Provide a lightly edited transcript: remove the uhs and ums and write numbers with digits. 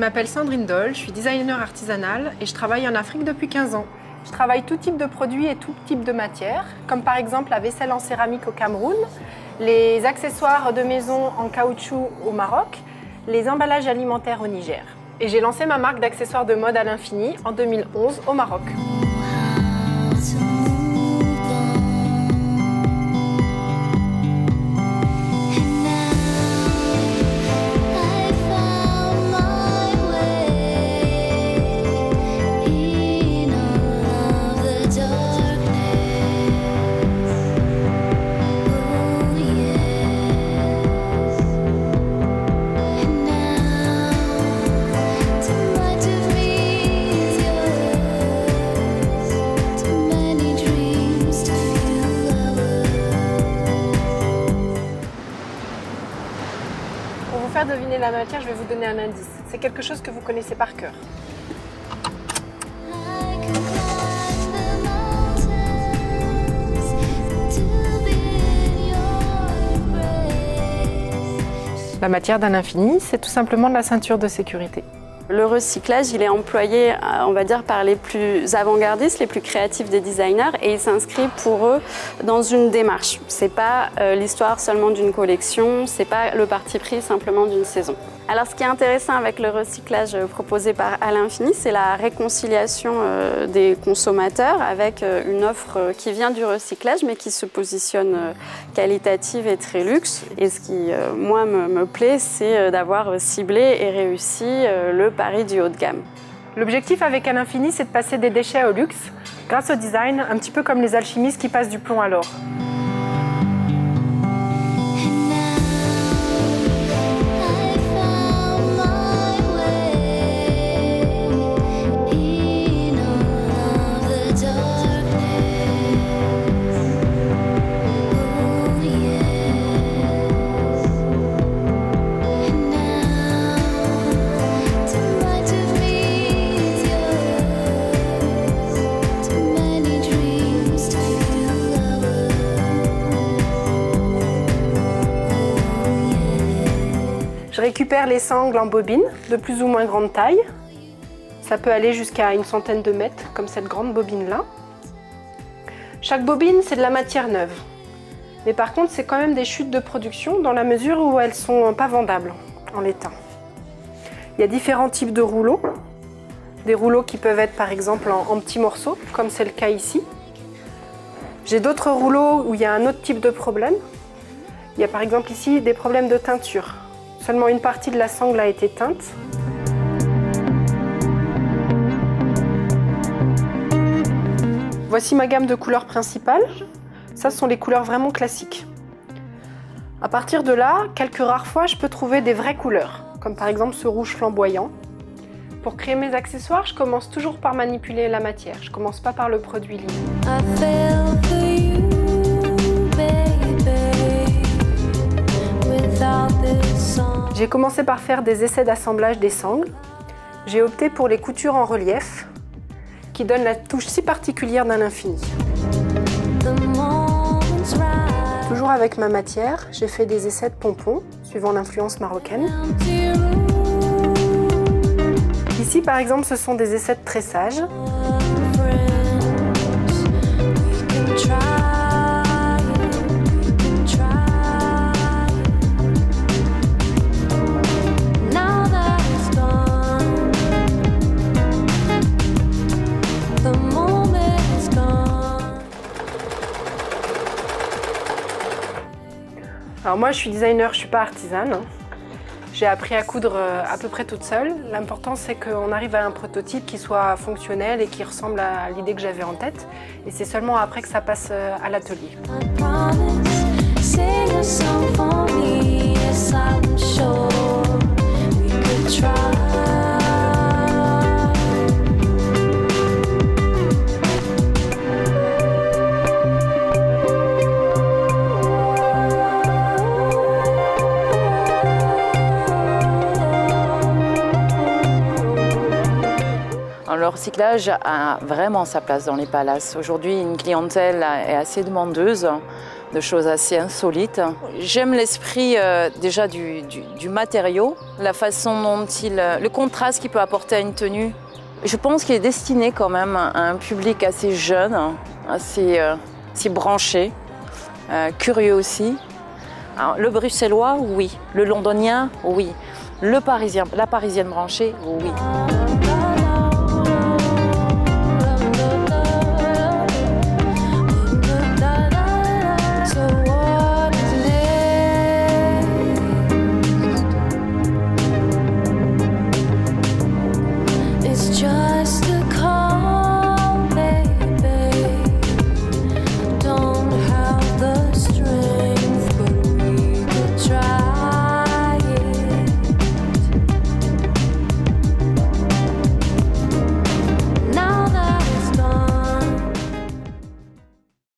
m'appelle Sandrine Doll, je suis designer artisanale et je travaille en Afrique depuis 15 ans. Je travaille tout type de produits et tout type de matières, comme par exemple la vaisselle en céramique au Cameroun, les accessoires de maison en caoutchouc au Maroc, les emballages alimentaires au Niger. Et j'ai lancé ma marque d'accessoires de mode à l'infini en 2011 au Maroc. Pour vous faire deviner la matière, je vais vous donner un indice. C'est quelque chose que vous connaissez par cœur. La matière d'un infini, c'est tout simplement de la ceinture de sécurité. Le recyclage, il est employé, on va dire, par les plus avant-gardistes, les plus créatifs des designers, et il s'inscrit pour eux dans une démarche. C'est pas l'histoire seulement d'une collection, c'est pas le parti pris simplement d'une saison. Alors, ce qui est intéressant avec le recyclage proposé par À l'Infini, c'est la réconciliation des consommateurs avec une offre qui vient du recyclage, mais qui se positionne qualitative et très luxe. Et ce qui, moi, me plaît, c'est d'avoir ciblé et réussi le pari du haut de gamme. L'objectif avec À l'Infini, c'est de passer des déchets au luxe grâce au design, un petit peu comme les alchimistes qui passent du plomb à l'or. Je récupère les sangles en bobine de plus ou moins grande taille. Ça peut aller jusqu'à une centaine de mètres, comme cette grande bobine-là. Chaque bobine, c'est de la matière neuve. Mais par contre, c'est quand même des chutes de production dans la mesure où elles ne sont pas vendables en l'état. Il y a différents types de rouleaux. Des rouleaux qui peuvent être par exemple en petits morceaux, comme c'est le cas ici. J'ai d'autres rouleaux où il y a un autre type de problème. Il y a par exemple ici des problèmes de teinture. Seulement une partie de la sangle a été teinte. Voici ma gamme de couleurs principales. Ça, ce sont les couleurs vraiment classiques. À partir de là, quelques rares fois, je peux trouver des vraies couleurs, comme par exemple ce rouge flamboyant. Pour créer mes accessoires, je commence toujours par manipuler la matière. Je ne commence pas par le produit libre. J'ai commencé par faire des essais d'assemblage des sangles. J'ai opté pour les coutures en relief, qui donnent la touche si particulière d'un infini. Toujours avec ma matière, j'ai fait des essais de pompons, suivant l'influence marocaine. Ici, par exemple, ce sont des essais de tressage. Alors moi, je suis designer, je ne suis pas artisane. J'ai appris à coudre à peu près toute seule. L'important, c'est qu'on arrive à un prototype qui soit fonctionnel et qui ressemble à l'idée que j'avais en tête. Et c'est seulement après que ça passe à l'atelier. Le recyclage a vraiment sa place dans les palaces. Aujourd'hui, une clientèle est assez demandeuse de choses assez insolites. J'aime l'esprit déjà du matériau, la façon dont le contraste qu'il peut apporter à une tenue. Je pense qu'il est destiné quand même à un public assez jeune, assez branché, curieux aussi. Alors, le bruxellois, oui. Le londonien, oui. La parisienne branchée, oui.